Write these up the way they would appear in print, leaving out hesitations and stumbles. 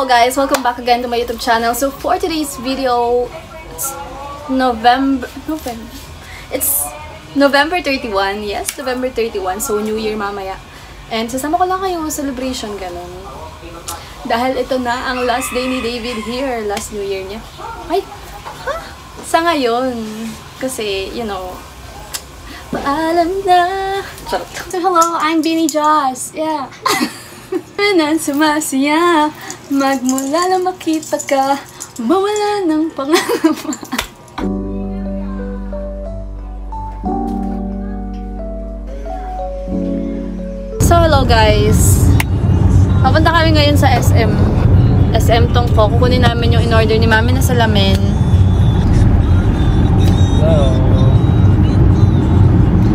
Hello guys! Welcome back again to my YouTube channel. So for today's video, it's November 31. Yes, November 31. So New Year mamaya. And sasama ko lang kayo celebration ganun. Dahil ito na ang last day ni David here. Last New Year niya. Ay! Huh? Sa ngayon. Kasi, you know, paalam na. Charot. So hello, I'm Beanie Joss. Yeah. Nan sumasaya, magmula lang makita ka, mawala ng pangangamba. So hello guys, papunta kami ngayon sa SM Tongko. Kukunin namin yung in-order ni Mami na salamin. Hello.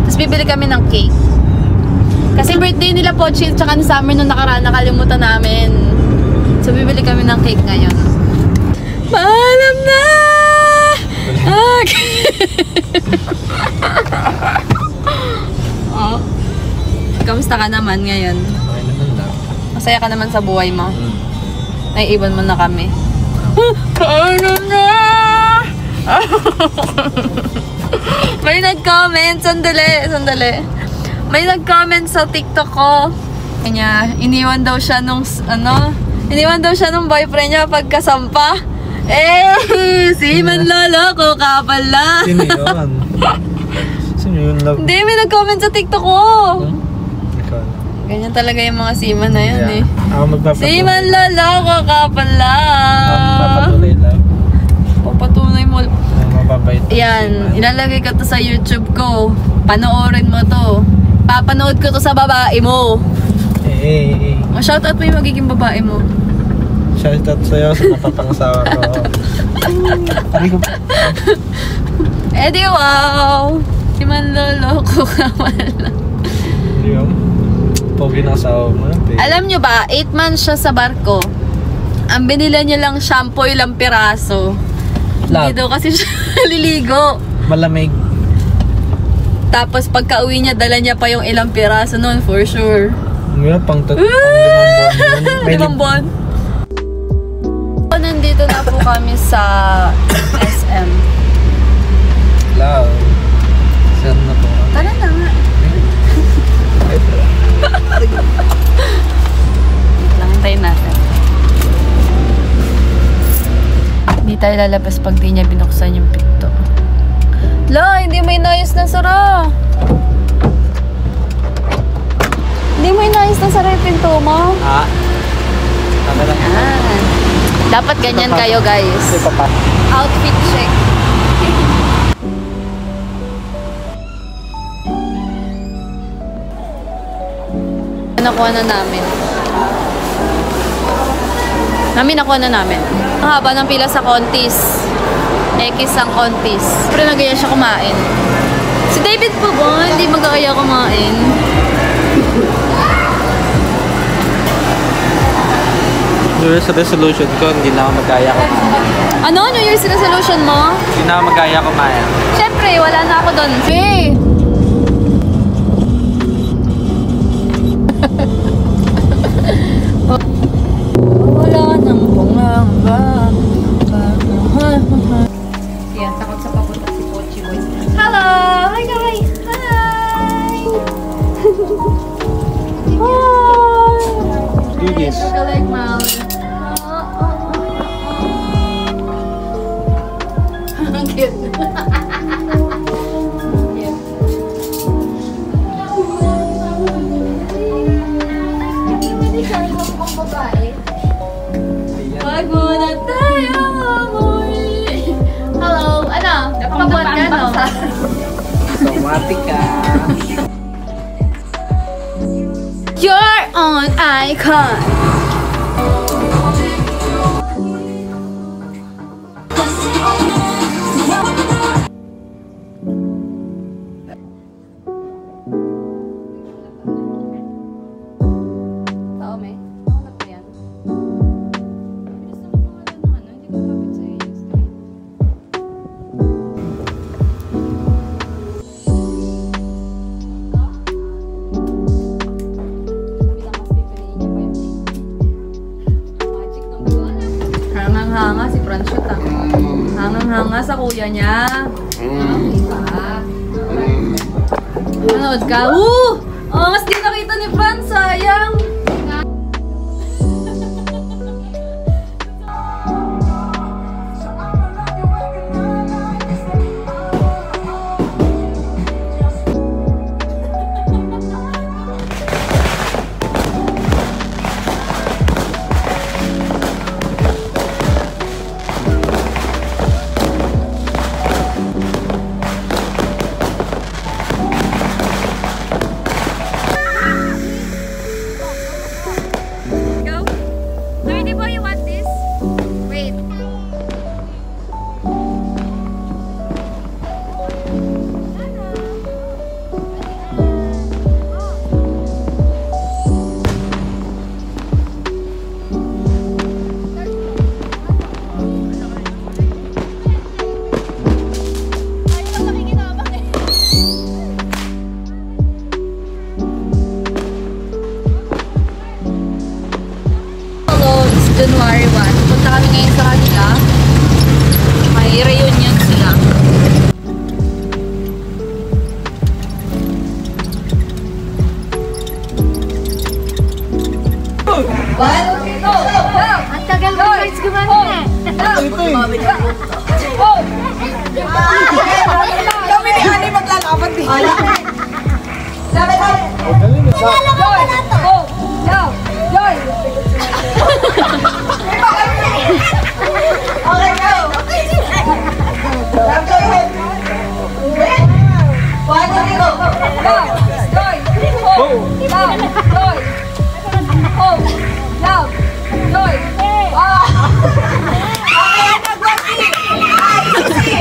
Tapos bibili kami ng cake. Kasi birthday nila Pochi tsaka ni Summer nung nakaraan, nakalimutan namin. So bibili kami ng cake ngayon. Paalam na! Oh. Kamusta ka naman ngayon? Okay naman lang. Masaya ka naman sa buhay mo? Naiiwan mo na kami. Paalam na! May nag-comment. Sandali. May nag-comment sa TikTok ko. Kanya, iniwan daw siya nung boyfriend niya pagkasampa. Si manloloko ka pala. Sino yun? Sino yun? Hindi, may nag-comment sa TikTok ko. Ikaw. Ganyan talaga yung mga seaman na yun eh. Ako magpapatuloy. Si manloloko ka pala. Magpapatuloy lang. Papatunay mo. Mababait. Yan, ilalagay ko to sa YouTube ko. Panoorin mo to. Papanood ko to sa babae mo. Shoutout mo yung magiging babae mo. Shoutout sa'yo sa napapangasawa ko. Di wow! Di man loloko ka wala. Yung pogi ng asawa mo. Alam nyo ba, 8 months siya sa barko. Ang binila niya lang shampoo ilang piraso. Hindi daw kasi siya liligo. Malamig. Tapos pagka-uwi niya, dala niya pa yung ilang piraso noon, for sure. Ngayon, pang 5 buwan. Nandito na po kami sa SM. Hello. Saan na po? Tara na nga. Wait lang, hintayin natin. Hindi tayo lalabas pag di niya binuksan yung pinto. La, hindi mo inayos na sara. Hindi mo inayos na sara yung pinto mo. Ha? Yan. Dapat ganyan kayo guys. Outfit check. Nakuha na namin. Nakuha na namin. Ang haba ng pila sa Contis. X ang Contis. Pero nagaya siya kumain. Si David po ba? Hindi magkakaya kumain. New Year's resolution ko, hindi na ako magkaya kumain. Ano? New Year's resolution mo? Hindi na ako magkaya kumain. Siyempre, wala na ako doon. Hey! Wala nang pangamba. Yan, takot sa papunta si Pochi Boy. Hello! Hi guys! Hi! Hi! Do this. Look like mom. Ang cute. Wag muna tayo umuwi. Hello, ano? Papabuhat ka, no? Automatic ka. Your own icon. hangang-hanga si Franchot ah. Hangang-hanga sa kuya niya. Diba? Manood ka. Oh, mas di nakita ni Fran, sayang. January 1. Punta kami ngayon sa kanila. May reunion sila. Ang tagal mo guys gumanon eh. Kami ni Ani maglalaban din. Okay, go! One, two, go!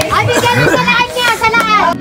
Ate, ganun sa lahat niya, sa lahat.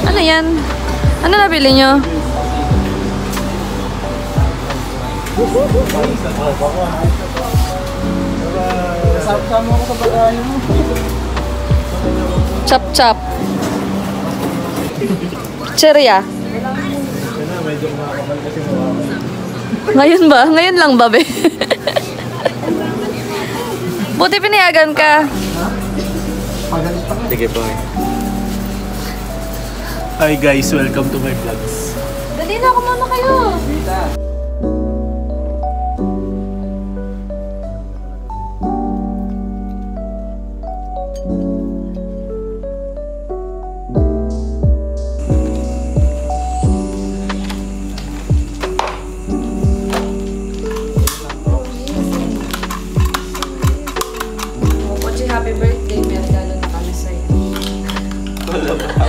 Ano yan? Ano nabili nyo? Kasama ko sa bagay mo. Chop-chop. Cherya. Ngayon ba? Ngayon lang ba, be? Buti pinayagan ka. Sige po eh. Hi guys, welcome to my vlogs. Dali na, kumama kayo. Pochi, happy birthday. May regalo na kami sa'yo. Wala ba?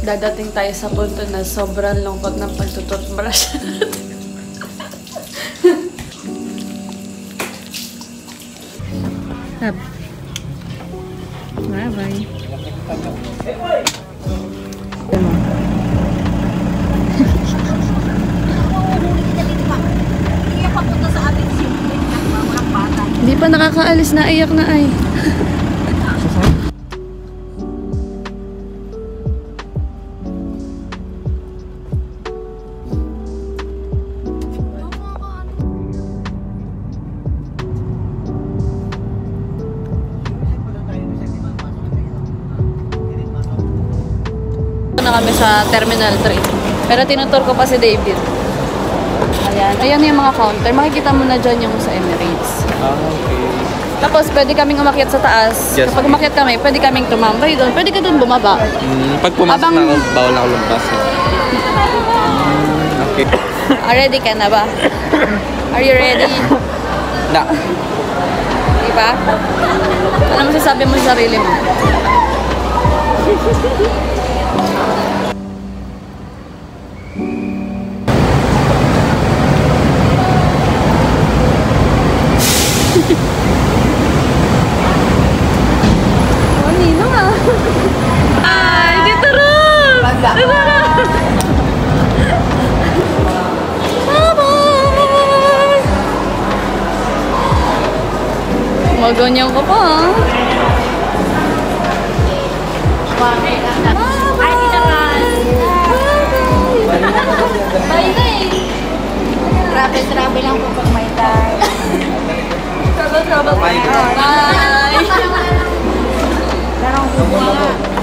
dadating tayo sa punto na sobrang lungkot ng pagtututbrush. Bye-bye. Hindi pa nakakaalis na, iyak na ay. Na kami sa Terminal 3. Pero tinutur ko pa si David. Ayan. Ayan yung mga counter. Makikita mo na dyan yung sa Emirates. Okay. Tapos, pwede kaming umakyat sa taas. Yes. Kapag umakyat kami, pwede kaming tumambay doon. Pwede ka doon bumaba. Pag pumasok Abang- na ako, bawal ako lumpas. Okay. Ready ka na ba? Are you ready? Na. Diba? Ano masasabi mo sa sarili mo? Oh, Nino ah. Ay, dito rin! Dito rin! Bye-bye! Maganyan ka pa ah. Ay, kinakas. Bye na eh. Travel lang po pag may time. Trouble. Bye! Darang kubo nga.